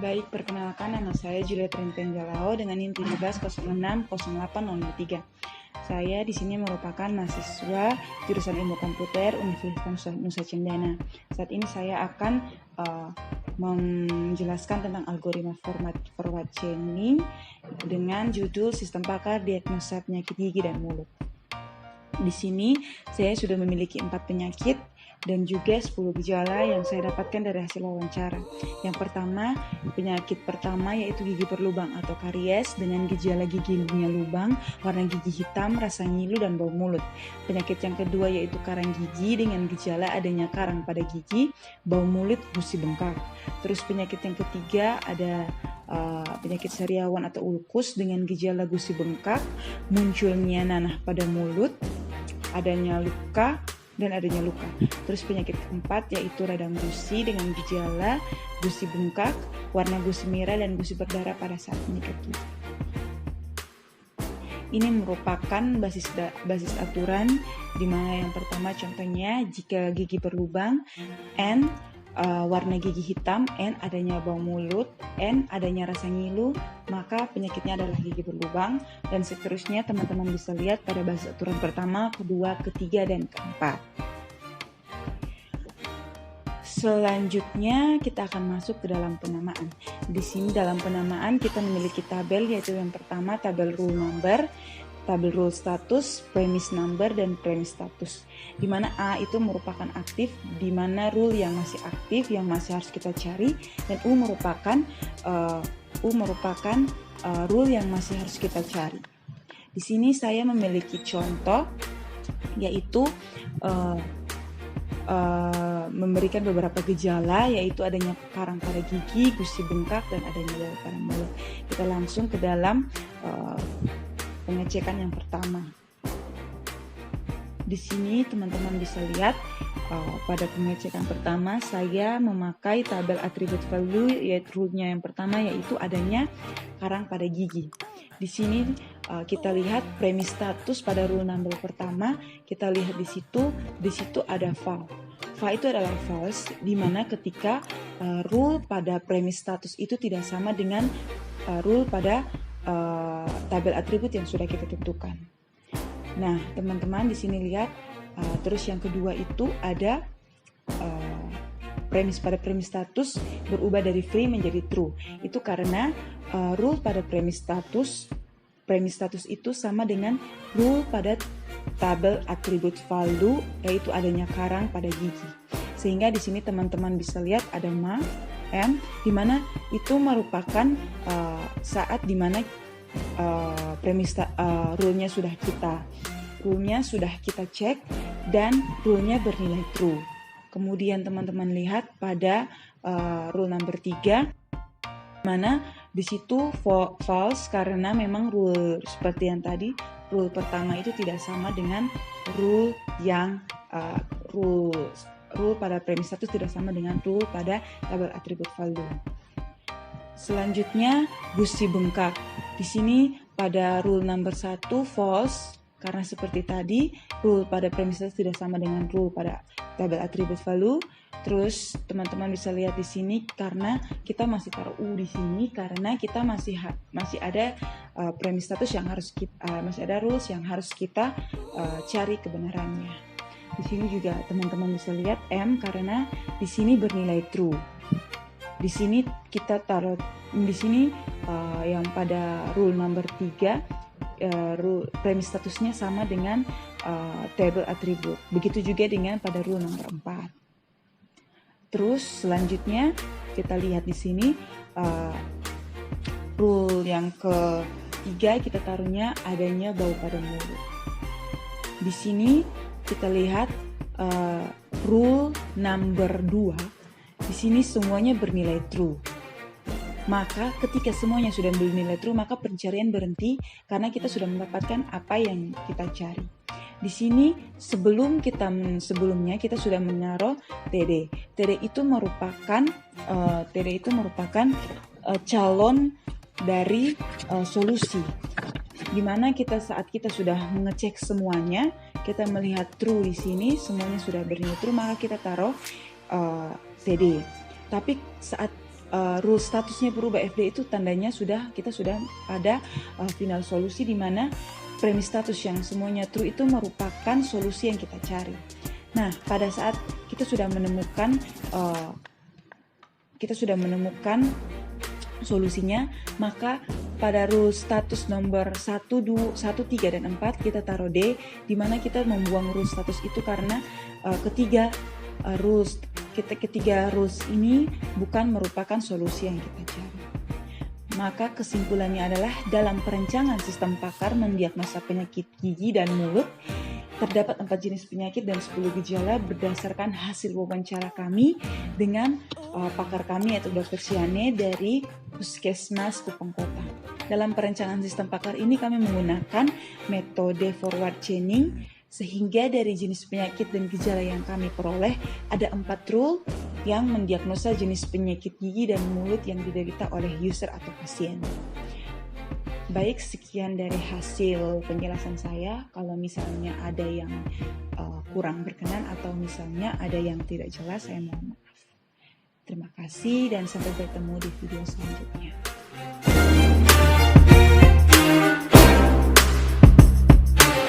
Baik, perkenalkan nama saya Julia Trentenjalao dengan NIM 17060803. Saya di sini merupakan mahasiswa jurusan Ilmu Komputer Universitas Nusa Cendana. Saat ini saya akan menjelaskan tentang algoritma forward chaining dengan judul Sistem Pakar Diagnosa Penyakit Gigi dan Mulut. Di sini saya sudah memiliki 4 penyakit dan juga 10 gejala yang saya dapatkan dari hasil wawancara. Yang pertama, penyakit pertama yaitu gigi berlubang atau karies dengan gejala giginya lubang, warna gigi hitam, rasa ngilu dan bau mulut. Penyakit yang kedua yaitu karang gigi dengan gejala adanya karang pada gigi, bau mulut, gusi bengkak. Terus penyakit yang ketiga ada penyakit sariawan atau ulkus dengan gejala gusi bengkak, munculnya nanah pada mulut, adanya luka dan adanya luka. Terus penyakit keempat yaitu radang gusi dengan gejala gusi bengkak, warna gusi merah dan gusi berdarah pada saat menyikat gigi. Ini merupakan basis aturan di mana yang pertama contohnya jika gigi berlubang, N warna gigi hitam, N adanya bau mulut, N adanya rasa ngilu, maka penyakitnya adalah gigi berlubang, dan seterusnya teman-teman bisa lihat pada basis aturan pertama, kedua, ketiga, dan keempat. Selanjutnya kita akan masuk ke dalam penamaan. Di sini dalam penamaan kita memiliki tabel, yaitu yang pertama tabel rule number, tabel rule status, premise number, dan premise status. Di mana A itu merupakan aktif, di mana rule yang masih aktif yang masih harus kita cari, dan U merupakan rule yang masih harus kita cari. Di sini saya memiliki contoh, yaitu memberikan beberapa gejala, yaitu adanya karang pada gigi, gusi bengkak, dan adanya bau pada mulut. Kita langsung ke dalam pengecekan yang pertama. Di sini teman-teman bisa lihat pada pengecekan pertama saya memakai tabel atribut value, yaitu rule-nya yang pertama yaitu adanya karang pada gigi. Di sini kita lihat premise status pada rule number pertama, kita lihat di situ ada false. False itu adalah false, di mana ketika rule pada premise status itu tidak sama dengan rule pada tabel atribut yang sudah kita tentukan. Nah, teman-teman di sini lihat, terus yang kedua itu ada pada premise status berubah dari free menjadi true. Itu karena rule pada premise status itu sama dengan rule pada tabel atribut value, yaitu adanya karang pada gigi. Sehingga di sini teman-teman bisa lihat ada M, di mana itu merupakan saat di mana rule-nya sudah kita cek dan rule-nya bernilai true. Kemudian teman-teman lihat pada rule number 3, mana di situ false karena memang rule seperti yang tadi, rule pertama itu tidak sama dengan rule yang rule pada premise status tidak sama dengan rule pada tabel atribut value. Selanjutnya gusi bengkak. Di sini pada rule number 1 false karena seperti tadi rule pada premise status tidak sama dengan rule pada tabel atribut value. Terus teman-teman bisa lihat di sini karena kita masih taruh U di sini karena kita masih ada premise status yang harus masih ada rules yang harus kita cari kebenarannya. Di sini juga teman-teman bisa lihat M karena di sini bernilai true. Di sini kita taruh di sini yang pada rule number 3 premise statusnya sama dengan table atribut. Begitu juga dengan pada rule number 4. Terus selanjutnya kita lihat di sini rule yang ketiga kita taruhnya adanya bau pada mulut. Di sini kita lihat rule number 2. Di sini semuanya bernilai true. Maka ketika semuanya sudah bernilai true, maka pencarian berhenti karena kita sudah mendapatkan apa yang kita cari. Di sini sebelumnya kita sudah menaruh TD. TD itu merupakan calon dari solusi. Dimana saat kita sudah mengecek semuanya, kita melihat true di sini, semuanya sudah bernilai true, maka kita taruh TD. Tapi saat rule statusnya berubah FD itu tandanya kita sudah ada final solusi, di mana premis status yang semuanya true itu merupakan solusi yang kita cari. Nah, pada saat kita sudah menemukan solusinya, maka pada rule status nomor 1, 2, 1, 3, dan 4 kita taruh D, di mana kita membuang rule status itu karena ketiga rules ini bukan merupakan solusi yang kita cari. Maka kesimpulannya adalah dalam perancangan sistem pakar mendiagnosa penyakit gigi dan mulut, terdapat 4 jenis penyakit dan 10 gejala berdasarkan hasil wawancara kami dengan pakar kami, yaitu Dr. Siane dari Puskesmas Kupang Kota. Dalam perancangan sistem pakar ini kami menggunakan metode forward chaining, sehingga dari jenis penyakit dan gejala yang kami peroleh ada 4 rule yang mendiagnosa jenis penyakit gigi dan mulut yang diderita oleh user atau pasien. Baik, sekian dari hasil penjelasan saya. Kalau misalnya ada yang kurang berkenan atau misalnya ada yang tidak jelas, saya mohon maaf. Terima kasih dan sampai bertemu di video selanjutnya.